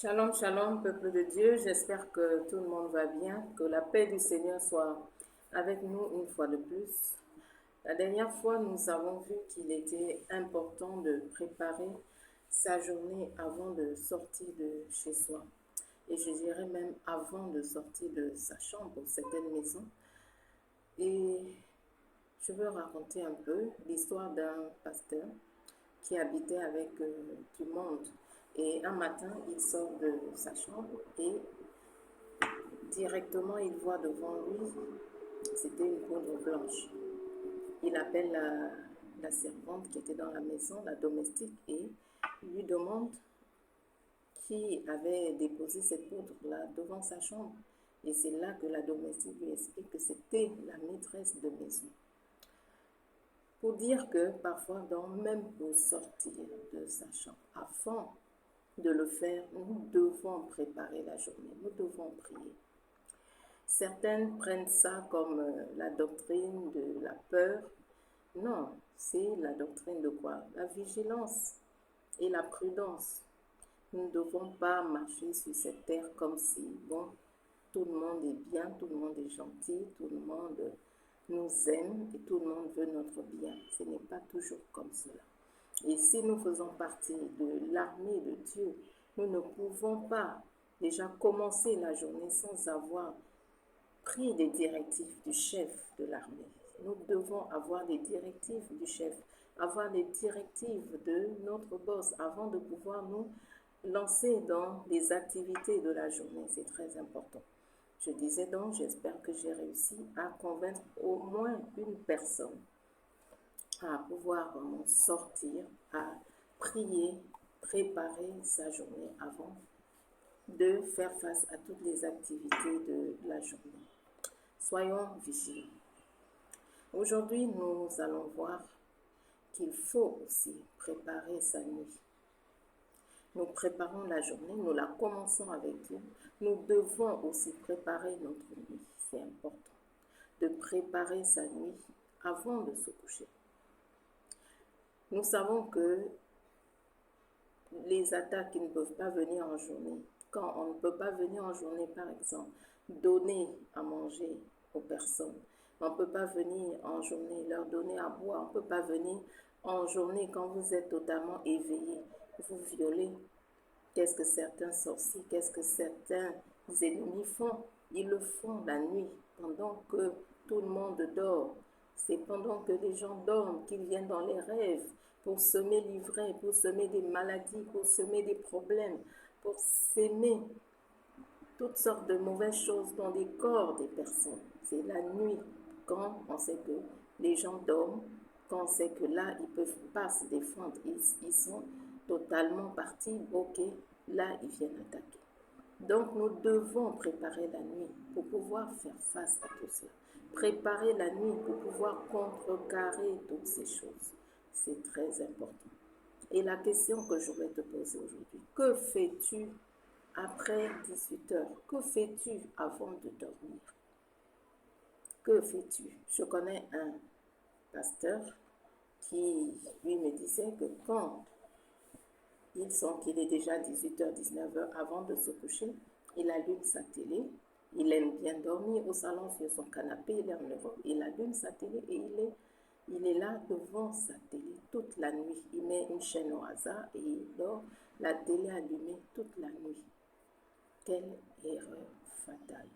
Shalom, shalom, peuple de Dieu. J'espère que tout le monde va bien, que la paix du Seigneur soit avec nous une fois de plus. La dernière fois, nous avons vu qu'il était important de préparer sa journée avant de sortir de chez soi. Et je dirais même avant de sortir de sa chambre pour certaines maisons. Et je veux raconter un peu l'histoire d'un pasteur qui habitait avec du monde. Et un matin, il sort de sa chambre et directement, il voit devant lui, c'était une poudre blanche. Il appelle la servante qui était dans la maison, la domestique, et lui demande qui avait déposé cette poudre-là devant sa chambre. Et c'est là que la domestique lui explique que c'était la maîtresse de maison. Pour dire que parfois, même pour sortir de sa chambre, avant de le faire, nous devons préparer la journée, nous devons prier. Certaines prennent ça comme la doctrine de la peur. Non, c'est la doctrine de quoi? La vigilance et la prudence. Nous ne devons pas marcher sur cette terre comme si, bon, tout le monde est bien, tout le monde est gentil, tout le monde nous aime et tout le monde veut notre bien. Ce n'est pas toujours comme cela. Et si nous faisons partie de l'armée de Dieu, nous ne pouvons pas déjà commencer la journée sans avoir pris des directives du chef de l'armée. Nous devons avoir des directives du chef, avoir des directives de notre boss avant de pouvoir nous lancer dans les activités de la journée. C'est très important. Je disais donc, j'espère que j'ai réussi à convaincre au moins une personne à pouvoir sortir, à prier, préparer sa journée avant de faire face à toutes les activités de la journée. Soyons vigilants. Aujourd'hui, nous allons voir qu'il faut aussi préparer sa nuit. Nous préparons la journée, nous la commençons avec Dieu. Nous devons aussi préparer notre nuit. C'est important de préparer sa nuit avant de se coucher. Nous savons que les attaques qui ne peuvent pas venir en journée, quand on ne peut pas venir en journée, par exemple, donner à manger aux personnes, on ne peut pas venir en journée leur donner à boire, on ne peut pas venir en journée quand vous êtes totalement éveillé, vous violer. Qu'est-ce que certains sorciers, qu'est-ce que certains ennemis font? Ils le font la nuit, pendant que tout le monde dort. C'est pendant que les gens dorment qu'ils viennent dans les rêves pour semer l'ivraie, pour semer des maladies, pour semer des problèmes, pour s'aimer toutes sortes de mauvaises choses dans les corps des personnes. C'est la nuit, quand on sait que les gens dorment, quand on sait que là, ils ne peuvent pas se défendre, ils sont totalement partis, ok, là, ils viennent attaquer. Donc, nous devons préparer la nuit pour pouvoir faire face à tout cela. Préparer la nuit pour pouvoir contrecarrer toutes ces choses. C'est très important. Et la question que je vais te poser aujourd'hui, que fais-tu après 18 heures? Que fais-tu avant de dormir? Que fais-tu? Je connais un pasteur qui, lui, me disait que quand il sent qu'il est déjà 18h, 19h avant de se coucher, il allume sa télé. Il aime bien dormir au salon sur son canapé, il est en Europe. Il allume sa télé et il est là devant sa télé toute la nuit. Il met une chaîne au hasard et il dort, la télé allumée toute la nuit. Quelle erreur fatale.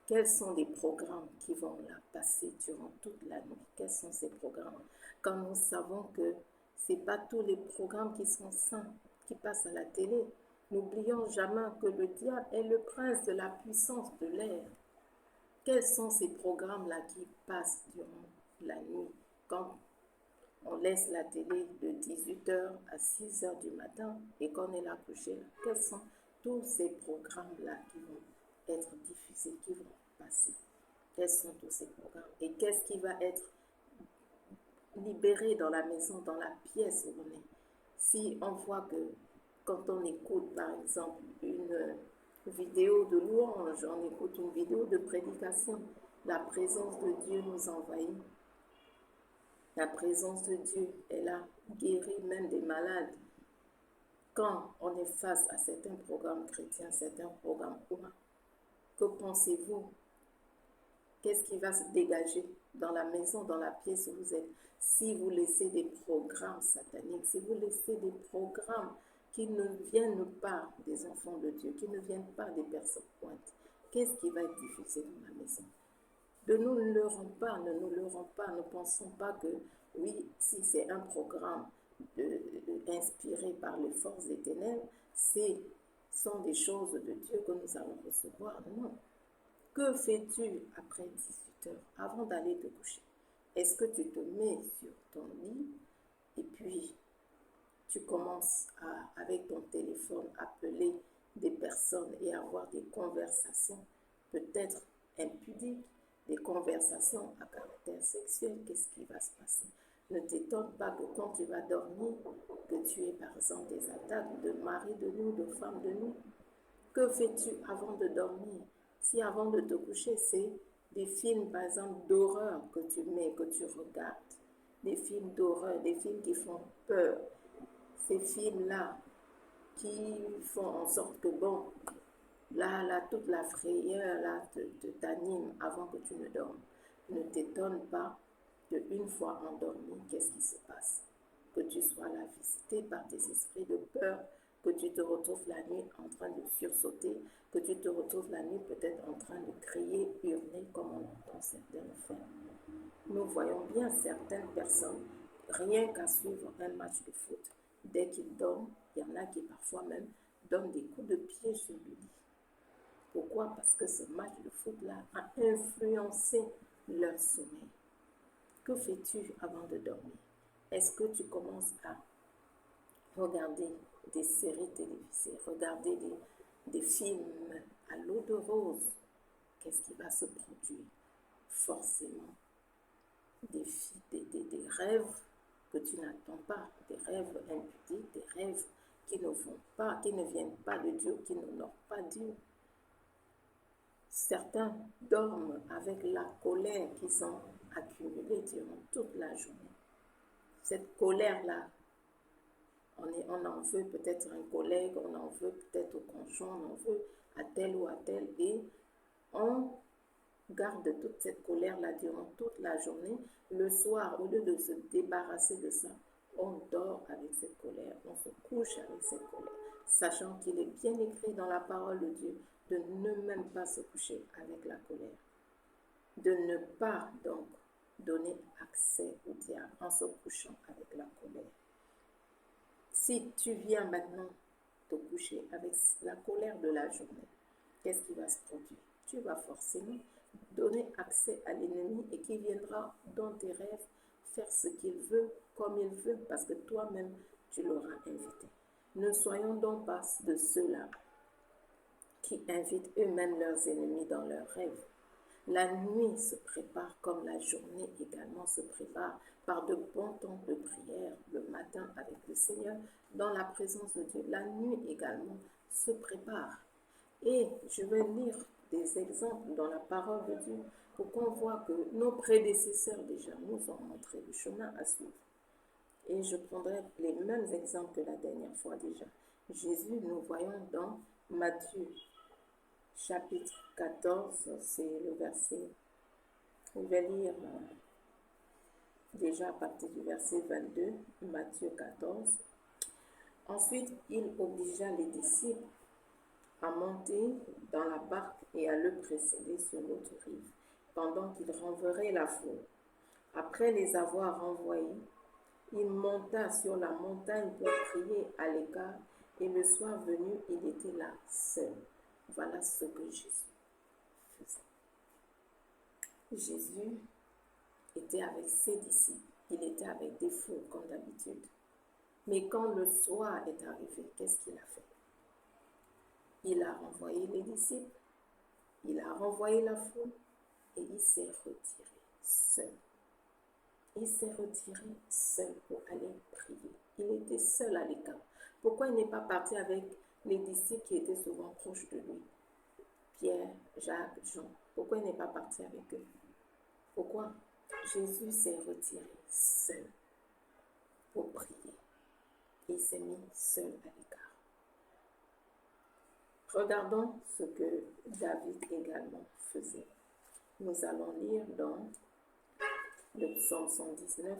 Quels sont les programmes qui vont la passer durant toute la nuit? Quels sont ces programmes? Quand nous savons que ce n'est pas tous les programmes qui sont sains, qui passent à la télé. N'oublions jamais que le diable est le prince de la puissance de l'air. Quels sont ces programmes-là qui passent durant la nuit? Quand on laisse la télé de 18h à 6h du matin et qu'on est là couché, quels sont tous ces programmes-là qui vont être diffusés, qui vont passer? Quels sont tous ces programmes? Et qu'est-ce qui va être libéré dans la maison, dans la pièce où on est? Si on voit que quand on écoute, par exemple, une vidéo de louange, on écoute une vidéo de prédication, la présence de Dieu nous envahit. La présence de Dieu, elle a guéri même des malades. quand on est face à certains programmes chrétiens, certains programmes humains, que pensez-vous? Qu'est-ce qui va se dégager dans la maison, dans la pièce où vous êtes? Si vous laissez des programmes sataniques, si vous laissez des programmes qui ne viennent pas des enfants de Dieu, qui ne viennent pas des personnes pointes, qu'est-ce qui va être diffusé dans la maison? Ne nous leurrons pas, ne nous leurrons pas, ne pensons pas que, oui, si c'est un programme inspiré par les forces des ténèbres, ce sont des choses de Dieu que nous allons recevoir. Non. Que fais-tu après 18 heures, avant d'aller te coucher? Est-ce que tu te mets sur ton lit et puis tu commences avec ton téléphone, appeler des personnes et avoir des conversations peut-être impudiques, des conversations à caractère sexuel? Qu'est-ce qui va se passer? Ne t'étonne pas que quand tu vas dormir, que tu aies par exemple des attaques de mari de nous, de femme de nous. Que fais-tu avant de dormir? Si avant de te coucher, c'est des films, par exemple, d'horreur que tu mets, que tu regardes, des films d'horreur, des films qui font peur, ces films-là qui font en sorte que, bon, là, toute la frayeur, là, t'anime avant que tu ne dormes. Ne t'étonne pas qu'une fois endormi, qu'est-ce qui se passe? Que tu sois là visité par des esprits de peur, que tu te retrouves la nuit en train de sursauter, que tu te retrouves la nuit peut-être en train de crier, hurler comme on entend certaines faire. Nous voyons bien certaines personnes, rien qu'à suivre un match de foot, dès qu'ils dorment, il y en a qui parfois même donnent des coups de pied sur le lit. Pourquoi? Parce que ce match de foot-là a influencé leur sommeil. Que fais-tu avant de dormir? Est-ce que tu commences à regarder des séries télévisées, regarder des films à l'eau de rose? Qu'est-ce qui va se produire? Forcément, des rêves que tu n'attends pas, des rêves impudiques, des rêves qui ne vont pas, qui ne viennent pas de Dieu, qui n'honorent pas Dieu. Certains dorment avec la colère qu'ils ont accumulée durant toute la journée. Cette colère-là, on en veut peut-être un collègue, on en veut peut-être au conjoint, on en veut à tel ou à tel, et on garde toute cette colère-là durant toute la journée. Le soir, au lieu de se débarrasser de ça, on dort avec cette colère, on se couche avec cette colère, sachant qu'il est bien écrit dans la parole de Dieu de ne même pas se coucher avec la colère, de ne pas donc donner accès au diable en se couchant avec la colère. Si tu viens maintenant te coucher avec la colère de la journée, qu'est-ce qui va se produire? Tu vas forcément donner accès à l'ennemi et qui viendra dans tes rêves faire ce qu'il veut, comme il veut, parce que toi-même, tu l'auras invité. Ne soyons donc pas de ceux-là qui invitent eux-mêmes leurs ennemis dans leurs rêves. La nuit se prépare comme la journée également se prépare par de bons temps de prière le matin avec le Seigneur dans la présence de Dieu. La nuit également se prépare. Et je vais lire des exemples dans la parole de Dieu pour qu'on voit que nos prédécesseurs déjà nous ont montré le chemin à suivre. Et je prendrai les mêmes exemples que la dernière fois déjà. Jésus, nous voyons dans Matthieu chapitre 14, c'est le verset, je vais lire déjà à partir du verset 22, Matthieu 14. Ensuite, il obligea les disciples à monter dans la barque et à le précéder sur l'autre rive, pendant qu'il renverrait la foule. Après les avoir renvoyés, il monta sur la montagne pour prier à l'écart, et le soir venu, il était là seul. Voilà ce que Jésus faisait. Jésus était avec ses disciples, il était avec des foules comme d'habitude. Mais quand le soir est arrivé, qu'est-ce qu'il a fait? Il a renvoyé les disciples, il a renvoyé la foule et il s'est retiré seul. Il s'est retiré seul pour aller prier. Il était seul à l'écart. Pourquoi il n'est pas parti avec les disciples qui étaient souvent proches de lui? Pierre, Jacques, Jean. Pourquoi il n'est pas parti avec eux? Pourquoi? Jésus s'est retiré seul pour prier. Il s'est mis seul à l'écart. Regardons ce que David également faisait. Nous allons lire dans le psaume 119,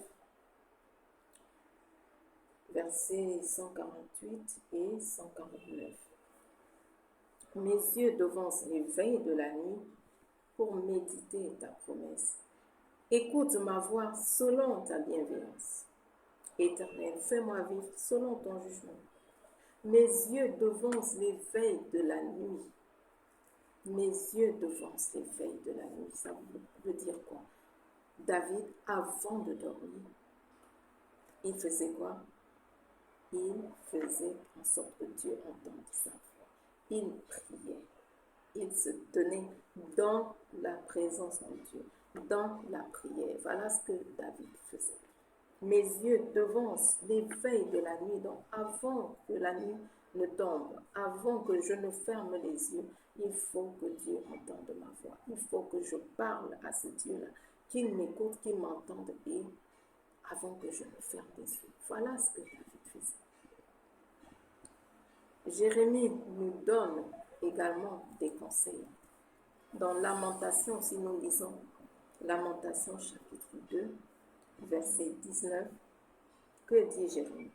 versets 148 et 149. Mes yeux devancent les veilles de la nuit pour méditer ta promesse. Écoute ma voix selon ta bienveillance. Éternel, fais-moi vivre selon ton jugement. Mes yeux devancent les veilles de la nuit. Mes yeux devancent les veilles de la nuit. Ça veut dire quoi? David, avant de dormir, il faisait quoi? Il faisait en sorte que Dieu entende sa voix. Il priait. Il se tenait dans la présence de Dieu, dans la prière. Voilà ce que David faisait. Mes yeux devancent les veilles de la nuit, donc avant que la nuit ne tombe, avant que je ne ferme les yeux, il faut que Dieu entende ma voix. Il faut que je parle à ce Dieu-là, qu'il m'écoute, qu'il m'entende, et avant que je ne ferme les yeux. Voilà ce que David faisait. Jérémie nous donne également des conseils. Dans Lamentation, si nous lisons Lamentation chapitre 2, verset 19, que dit Jérémie?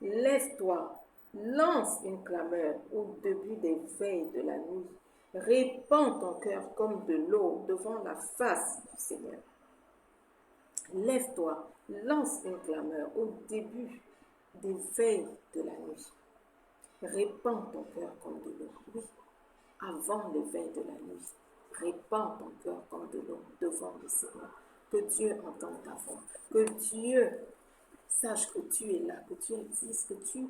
Lève-toi, lance une clameur au début des veilles de la nuit. Répands ton cœur comme de l'eau devant la face du Seigneur. Lève-toi, lance une clameur au début des veilles de la nuit. Répands ton cœur comme de l'eau. Oui, avant les veilles de la nuit. Répands ton cœur comme de l'eau devant le Seigneur. Que Dieu entende ta voix. Que Dieu sache que tu es là, que tu existes, que tu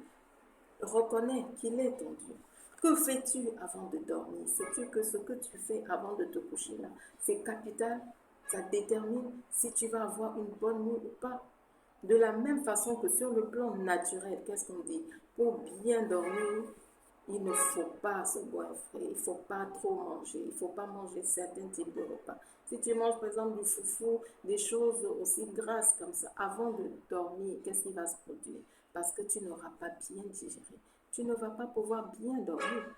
reconnais qu'il est ton Dieu. Que fais-tu avant de dormir? Sais-tu que ce que tu fais avant de te coucher là, c'est capital? Ça détermine si tu vas avoir une bonne nuit ou pas. De la même façon que sur le plan naturel, qu'est-ce qu'on dit? Pour bien dormir, il ne faut pas se boire frais, il ne faut pas trop manger, il ne faut pas manger certains types de repas. Si tu manges par exemple du foufou, des choses aussi grasses comme ça, avant de dormir, qu'est-ce qui va se produire? Parce que tu n'auras pas bien digéré. Tu ne vas pas pouvoir bien dormir.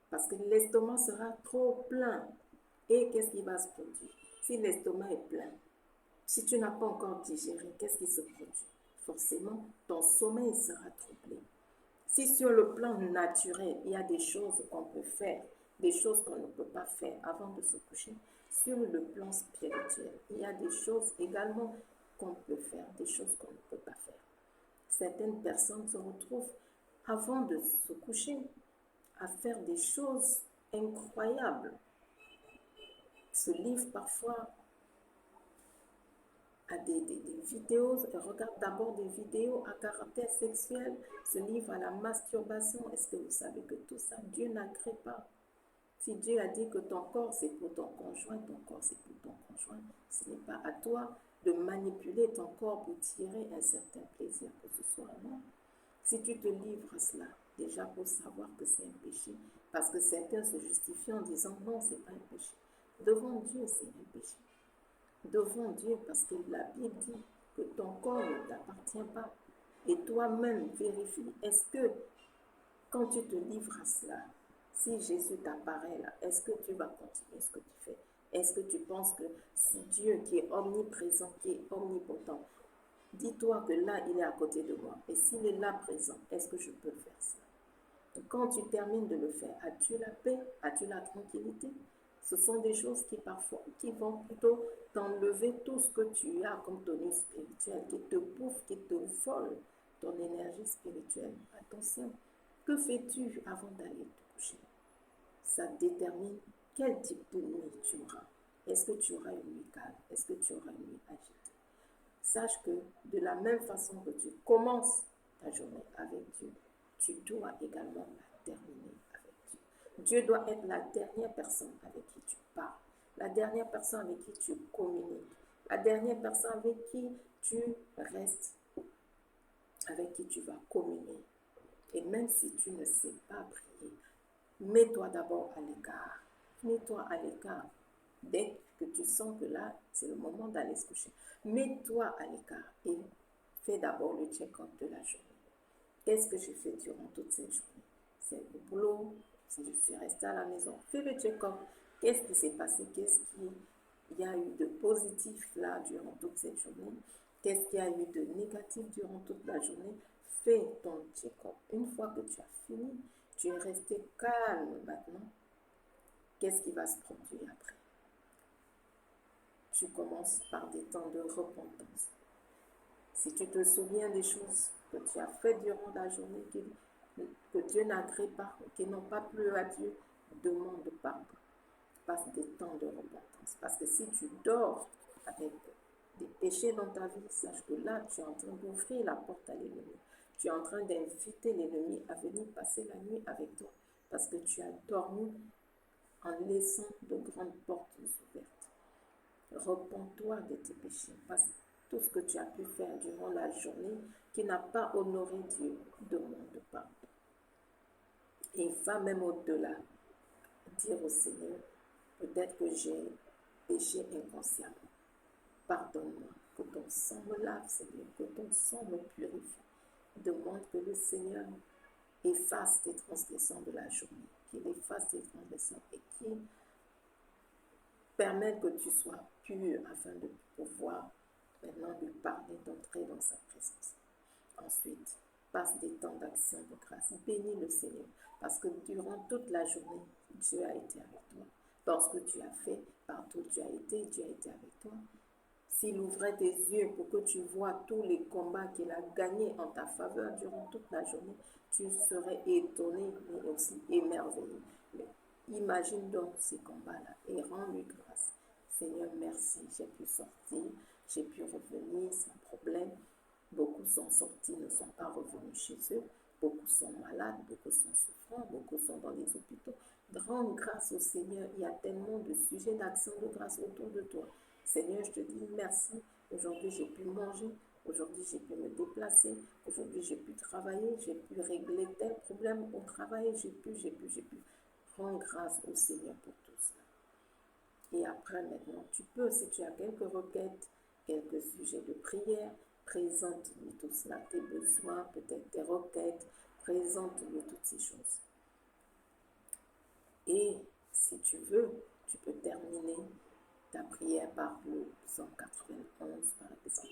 Parce que l'estomac sera trop plein. Et qu'est-ce qui va se produire? Si l'estomac est plein, si tu n'as pas encore digéré, qu'est-ce qui se produit? Forcément, ton sommeil sera troublé. Si sur le plan naturel, il y a des choses qu'on peut faire, des choses qu'on ne peut pas faire avant de se coucher, sur le plan spirituel, il y a des choses également qu'on peut faire, des choses qu'on ne peut pas faire. Certaines personnes se retrouvent, avant de se coucher, à faire des choses incroyables. Se livrent parfois à des vidéos, regarde d'abord des vidéos à caractère sexuel, se livre à la masturbation. Est-ce que vous savez que tout ça, Dieu n'a créé pas? Si Dieu a dit que ton corps c'est pour ton conjoint, ton corps c'est pour ton conjoint. Ce n'est pas à toi de manipuler ton corps pour tirer un certain plaisir, que ce soit non. Si tu te livres à cela, déjà pour savoir que c'est un péché, parce que certains se justifient en disant non, c'est pas un péché. Devant Dieu, c'est un péché. Devant Dieu, parce que la Bible dit que ton corps ne t'appartient pas. Et toi-même, vérifie, est-ce que quand tu te livres à cela, si Jésus t'apparaît là, est-ce que tu vas continuer ce que tu fais? Est-ce que tu penses que si Dieu qui est omniprésent, qui est omnipotent, dis-toi que là, il est à côté de moi. Et s'il est là présent, est-ce que je peux faire ça? Quand tu termines de le faire, as-tu la paix? As-tu la tranquillité? Ce sont des choses qui parfois, qui vont plutôt t'enlever tout ce que tu as comme tenue spirituelle, qui te bouffe, qui te vole ton énergie spirituelle. Attention, que fais-tu avant d'aller te coucher? Ça détermine quel type de nuit tu auras. Est-ce que tu auras une nuit calme? Est-ce que tu auras une nuit agitée? Sache que de la même façon que tu commences ta journée avec Dieu, tu dois également la terminer avec Dieu. Dieu doit être la dernière personne avec qui tu parles, la dernière personne avec qui tu communiques, la dernière personne avec qui tu restes, avec qui tu vas communier. Et même si tu ne sais pas prier, mets-toi d'abord à l'écart. Mets-toi à l'écart. Dès que tu sens que là, c'est le moment d'aller se coucher, mets-toi à l'écart et fais d'abord le check-up de la journée. Qu'est-ce que j'ai fait durant toute cette journée? fait le boulot, si je suis restée à la maison, fais le check-up. Qu'est-ce qui s'est passé? Qu'est-ce qu'il y a eu de positif là durant toute cette journée? Qu'est-ce qu'il y a eu de négatif durant toute la journée? Fais ton check-up. Une fois que tu as fini, tu es resté calme maintenant. Qu'est-ce qui va se produire après? Tu commences par des temps de repentance. Si tu te souviens des choses que tu as faites durant la journée que Dieu n'agrée pas, qui n'ont pas plu à Dieu, demande pardon. Passe des temps de repentance. Parce que si tu dors avec des péchés dans ta vie, sache que là, tu es en train d'ouvrir la porte à l'ennemi. Tu es en train d'inviter l'ennemi à venir passer la nuit avec toi. Parce que tu as dormi en laissant de grandes portes ouvertes. Repends-toi de tes péchés. Parce que tout ce que tu as pu faire durant la journée qui n'a pas honoré Dieu, demande pardon. Et va même au-delà. Dire au Seigneur, peut-être que j'ai péché inconsciemment. Pardonne-moi, que ton sang me lave, Seigneur, que ton sang me purifie. Demande que le Seigneur efface tes transgressions de la journée, qu'il efface tes transgressions et qu'il permette que tu sois pur afin de pouvoir maintenant lui parler, d'entrer dans sa présence. Ensuite, passe des temps d'action de grâce. Bénis le Seigneur parce que durant toute la journée, Dieu a été avec toi. Dans ce que tu as fait, partout où tu as été, Dieu a été avec toi. S'il ouvrait tes yeux pour que tu vois tous les combats qu'il a gagnés en ta faveur durant toute la journée, tu serais étonné, mais aussi émerveillé. Mais imagine donc ces combats-là et rends-lui grâce. Seigneur, merci, j'ai pu sortir, j'ai pu revenir sans problème. Beaucoup sont sortis, ne sont pas revenus chez eux. Beaucoup sont malades, beaucoup sont souffrants, beaucoup sont dans les hôpitaux. Rends grâce au Seigneur. Il y a tellement de sujets d'action de grâce autour de toi. Seigneur, je te dis merci. Aujourd'hui, j'ai pu manger. Aujourd'hui, j'ai pu me déplacer. Aujourd'hui, j'ai pu travailler. J'ai pu régler tel problème au travail. J'ai pu. Rends grâce au Seigneur pour tout cela. Et après, maintenant, tu peux, si tu as quelques requêtes, quelques sujets de prière, présente-lui tout cela, tes besoins, peut-être tes requêtes, présente-lui toutes ces choses. Et si tu veux, tu peux terminer ta prière par le psaume 91, par exemple.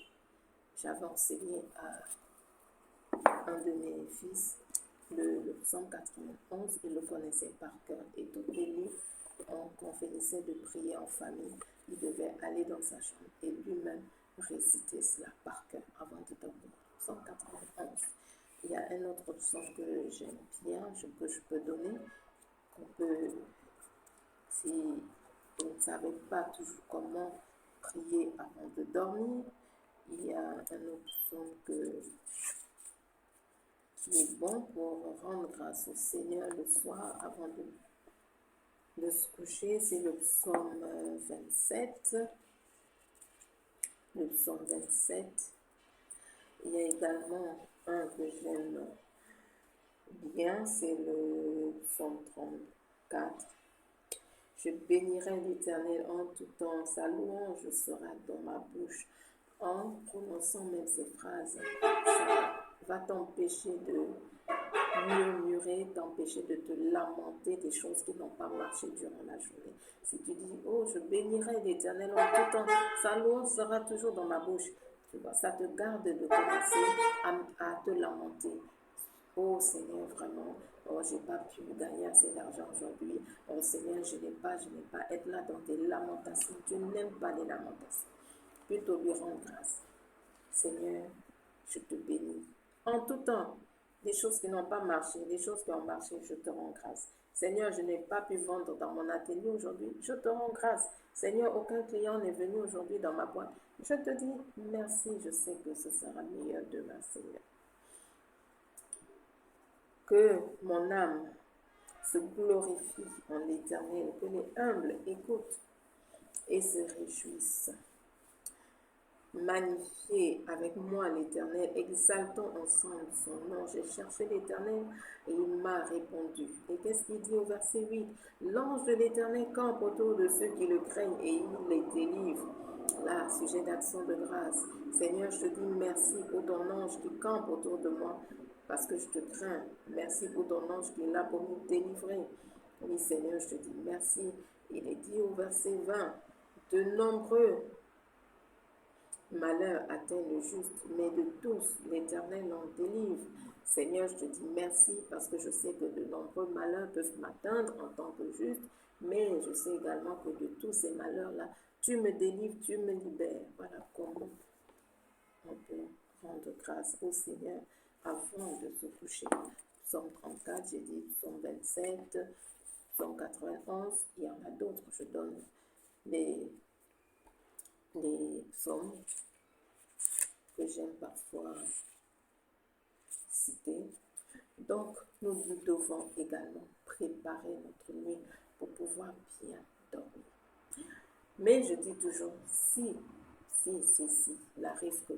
J'avais enseigné à un de mes fils le psaume 91, il le connaissait par cœur. Et tout élu, quand on finissait de prier en famille, il devait aller dans sa chambre et lui-même réciter cela par cœur avant de dormir. Psaume 91. Il y a un autre psaume que j'aime bien, que je peux donner, qu'on peut, si vous ne savez pas toujours comment prier avant de dormir, il y a un autre psaume qui est bon pour rendre grâce au Seigneur le soir avant de se coucher, c'est le psaume 27. Le psaume 27. Il y a également un que j'aime bien, c'est le psaume 34. Je bénirai l'Éternel en tout temps, sa louange sera dans ma bouche. En prononçant même ces phrases, ça va t'empêcher de murmurer, t'empêcher de te lamenter des choses qui n'ont pas marché durant la journée. Si tu dis, oh, je bénirai l'Éternel en tout temps, sa louange sera toujours dans ma bouche. Tu vois, ça te garde de commencer à te lamenter. Oh Seigneur, vraiment, oh, j'ai pas pu gagner assez d'argent aujourd'hui. Oh Seigneur, je n'ai pas être là dans des lamentations. Dieu n'aime pas les lamentations. Plutôt lui rendre grâce. Seigneur, je te bénis. En tout temps, des choses qui n'ont pas marché, des choses qui ont marché, je te rends grâce. Seigneur, je n'ai pas pu vendre dans mon atelier aujourd'hui, je te rends grâce. Seigneur, aucun client n'est venu aujourd'hui dans ma boîte. Je te dis merci, je sais que ce sera meilleur demain, Seigneur. Que mon âme se glorifie en l'Éternel, que les humbles écoutent et se réjouissent. Magnifiez avec moi l'Éternel, exaltons ensemble son nom. J'ai cherché l'Éternel et il m'a répondu. Et qu'est-ce qu'il dit au verset 8? L'ange de l'Éternel campe autour de ceux qui le craignent et il les délivre. Là, sujet d'action de grâce. Seigneur, je te dis merci pour ton ange qui campe autour de moi parce que je te crains. Merci pour ton ange qui est là pour nous délivrer. Oui, Seigneur, je te dis merci. Il est dit au verset 20, de nombreux malheurs atteignent le juste, mais de tous, l'Éternel en délivre. Seigneur, je te dis merci parce que je sais que de nombreux malheurs peuvent m'atteindre en tant que juste, mais je sais également que de tous ces malheurs-là, tu me délivres, tu me libères. Voilà comment on peut rendre grâce au Seigneur avant de se coucher. Psaume 34, j'ai dit Psaume 27, Psaume 91, il y en a d'autres, je donne les psaumes que j'aime parfois citer. Donc, nous devons également préparer notre nuit pour pouvoir bien dormir. Mais je dis toujours, si, il arrive que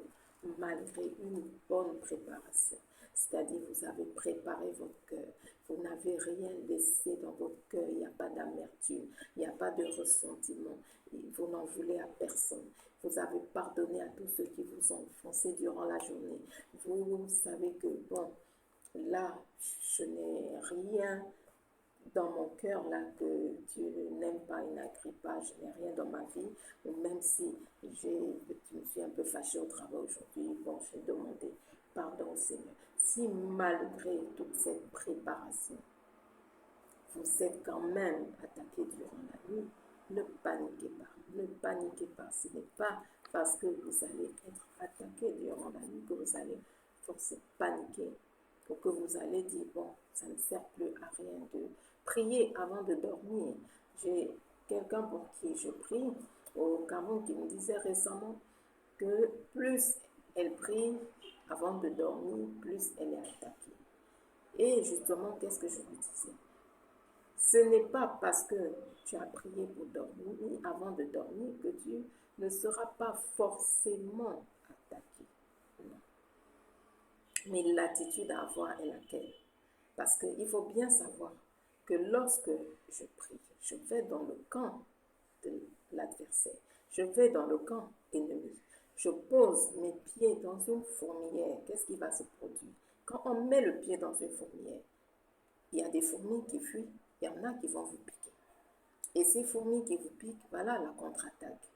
malgré une bonne préparation, c'est-à-dire vous avez préparé votre cœur, vous n'avez rien laissé dans votre cœur, il n'y a pas d'amertume, il n'y a pas de ressentiment, vous n'en voulez à personne. Vous avez pardonné à tous ceux qui vous ont offensé durant la journée. Vous savez que, bon, là, je n'ai rien dans mon cœur là que Dieu n'aime pas, il n'agrée pas, je n'ai rien dans ma vie, ou même si je me suis un peu fâchée au travail aujourd'hui, bon, j'ai demandé pardon au Seigneur. Si malgré toute cette préparation, vous êtes quand même attaqué durant la nuit, ne paniquez pas, ne paniquez pas. Ce n'est pas parce que vous allez être attaqué durant la nuit que vous allez forcément paniquer ou que vous allez dire, bon, ça ne sert plus à rien de prier avant de dormir. J'ai quelqu'un pour qui je prie au Cameroun qui me disait récemment que plus elle prie avant de dormir, plus elle est attaquée. Et justement, qu'est-ce que je lui disais? Ce n'est pas parce que tu as prié pour dormir, avant de dormir, que tu ne seras pas forcément attaqué. Non. Mais l'attitude à avoir est laquelle? Parce qu'il faut bien savoir que lorsque je prie, je vais dans le camp de l'adversaire. Je vais dans le camp ennemi. Je pose mes pieds dans une fourmilière. Qu'est-ce qui va se produire? Quand on met le pied dans une fourmilière, il y a des fourmis qui fuient, il y en a qui vont vous piquer. Et ces fourmis qui vous piquent, voilà la contre-attaque.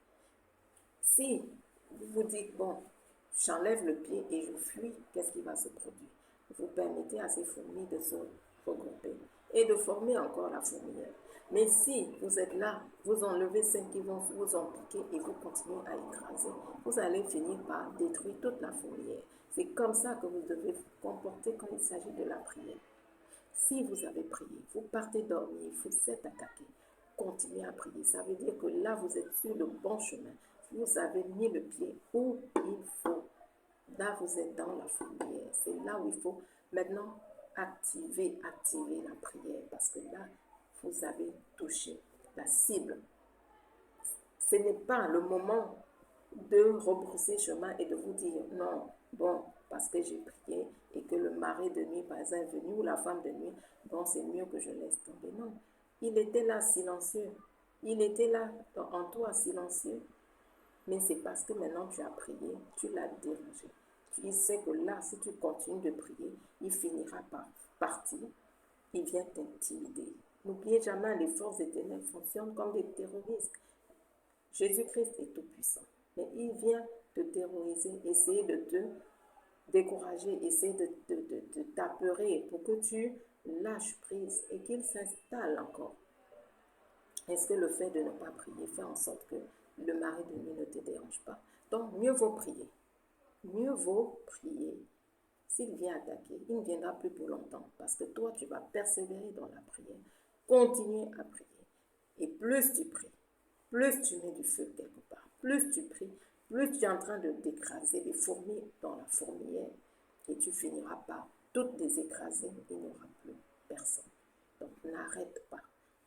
Si vous vous dites, bon, j'enlève le pied et je fuis, qu'est-ce qui va se produire? Vous permettez à ces fourmis de se regrouper et de former encore la fourmilière. Mais si vous êtes là, vous enlevez celles qui vont vous en piquer et vous continuez à écraser, vous allez finir par détruire toute la fourmilière. C'est comme ça que vous devez vous comporter quand il s'agit de la prière. Si vous avez prié, vous partez dormir, vous êtes attaqué, continuez à prier. Ça veut dire que là, vous êtes sur le bon chemin. Vous avez mis le pied où il faut. Là, vous êtes dans la fourmilière. C'est là où il faut maintenant activer la prière. Parce que là, vous avez touché la cible. Ce n'est pas le moment de rebrousser chemin et de vous dire non, bon, parce que j'ai prié et que le mari de nuit, par exemple, est venu, ou la femme de nuit, bon, c'est mieux que je laisse tomber. Non, il était là silencieux. Il était là en toi silencieux. Mais c'est parce que maintenant tu as prié, tu l'as dérangé. Tu sais que là, si tu continues de prier, il finira par partir. Il vient t'intimider. N'oubliez jamais, les forces des ténèbres fonctionnent comme des terroristes. Jésus-Christ est tout-puissant. Mais il vient te terroriser, essayer de te décourager, essayer de t'apeurer pour que tu lâches prise et qu'il s'installe encore. Est-ce que le fait de ne pas prier fait en sorte que le mari de nuit ne te dérange pas? Donc, mieux vaut prier. Mieux vaut prier. S'il vient attaquer, il ne viendra plus pour longtemps parce que toi, tu vas persévérer dans la prière. Continuer à prier. Et plus tu pries, plus tu mets du feu quelque part, plus tu pries, plus tu es en train de d'écraser les fourmis dans la fourmilière et tu finiras par toutes les écraser, il n'y aura plus personne. Donc n'arrête pas.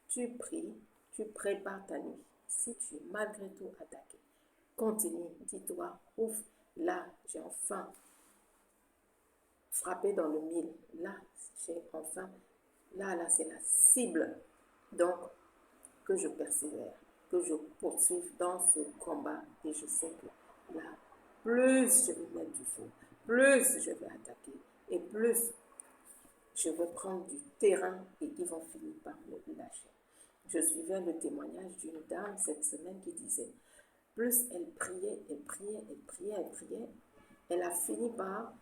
Tu pries, tu prépares ta nuit. Si tu es malgré tout attaqué, continue, dis-toi, ouf, là j'ai enfin frappé dans le mille. Là, j'ai enfin, là c'est la cible. Donc, que je persévère, que je poursuive dans ce combat et je sais que là, plus je vais mettre du feu, plus je vais attaquer, et plus je vais prendre du terrain et ils vont finir par me lâcher. Je suivais le témoignage d'une dame cette semaine qui disait, plus elle priait, elle priait, elle priait, elle priait, elle a fini par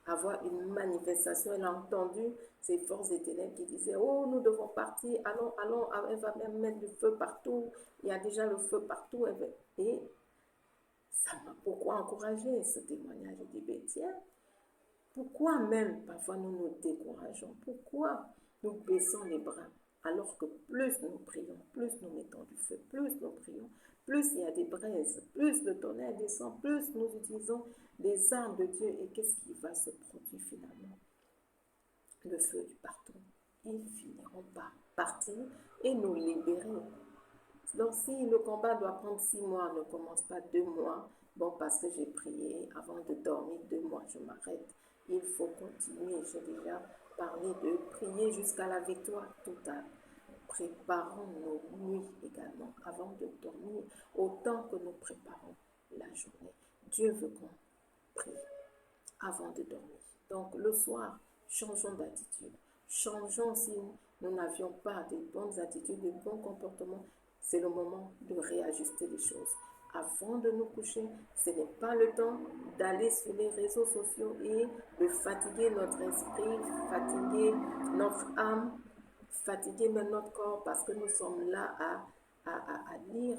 avoir une manifestation. Elle a entendu ces forces des ténèbres qui disaient, oh, nous devons partir, allons, allons, elle va même mettre du feu partout, il y a déjà le feu partout. Et ça m'a beaucoup encouragé, ce témoignage. Je dis, ben tiens, pourquoi même parfois nous nous décourageons? Pourquoi nous baissons les bras alors que plus nous prions, plus nous mettons du feu, plus nous prions, plus il y a des braises, plus le tonnerre descend, plus nous utilisons des armes de Dieu. Et qu'est-ce qui va se produire finalement? Le feu est partout. Ils finiront par partir et nous libérer. Donc si le combat doit prendre 6 mois, ne commence pas 2 mois. Bon, parce que j'ai prié avant de dormir 2 mois, je m'arrête. Il faut continuer. J'ai déjà parlé de prier jusqu'à la victoire totale. Préparons nos nuits également avant de dormir, autant que nous préparons la journée. Dieu veut qu'on prie avant de dormir. Donc le soir, changeons d'attitude. Changeons si nous n'avions pas de bonnes attitudes, de bons comportements. C'est le moment de réajuster les choses. Avant de nous coucher, ce n'est pas le temps d'aller sur les réseaux sociaux et de fatiguer notre esprit, fatiguer notre âme, fatiguer même notre corps parce que nous sommes là à lire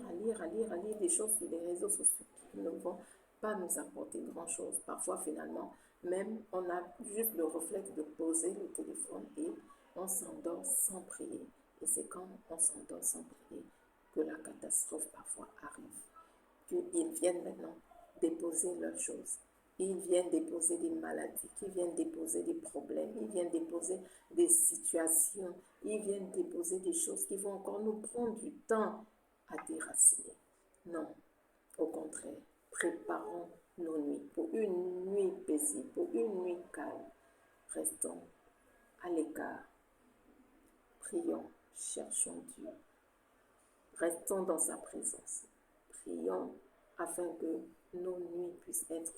des choses sur les réseaux sociaux qui ne vont pas nous apporter grand-chose. Parfois, finalement, même on a juste le réflexe de poser le téléphone et on s'endort sans prier. Et c'est quand on s'endort sans prier que la catastrophe parfois arrive. Qu'ils viennent maintenant déposer leurs choses. Ils viennent déposer des maladies, ils viennent déposer des problèmes, ils viennent déposer des situations, ils viennent déposer des choses qui vont encore nous prendre du temps à déraciner. Non, au contraire, préparons nos nuits pour une nuit paisible, pour une nuit calme. Restons à l'écart, prions, cherchons Dieu, restons dans sa présence, prions afin que nos nuits puissent être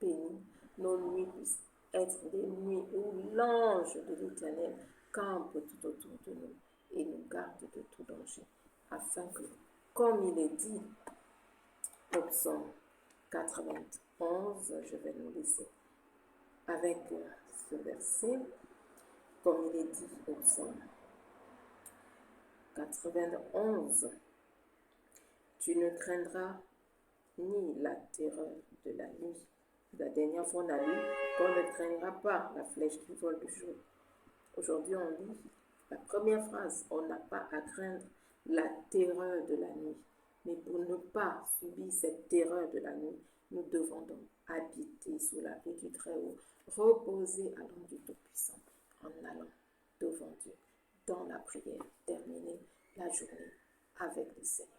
bénies, nos nuits puissent être des nuits où l'ange de l'Éternel campe tout autour de nous et nous garde de tout danger, afin que, comme il est dit au psaume 91, je vais nous laisser avec ce verset, comme il est dit au psaume 91, tu ne craindras ni la terreur de la nuit. La dernière fois, on a lu qu'on ne craindra pas la flèche qui vole le jour. Aujourd'hui, on lit la première phrase, on n'a pas à craindre la terreur de la nuit. Mais pour ne pas subir cette terreur de la nuit, nous devons donc habiter sous l'abri du Très-Haut, reposer à l'ombre du Tout-Puissant, en allant devant Dieu, dans la prière, terminer la journée avec le Seigneur.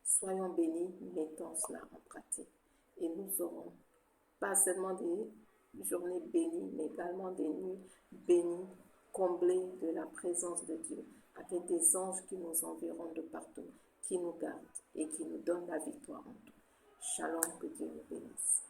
Soyons bénis, mettons cela en pratique. Et nous aurons pas seulement des journées bénies, mais également des nuits bénies, comblées de la présence de Dieu, avec des anges qui nous enverront de partout, qui nous gardent et qui nous donnent la victoire en tout. Shalom, que Dieu nous bénisse.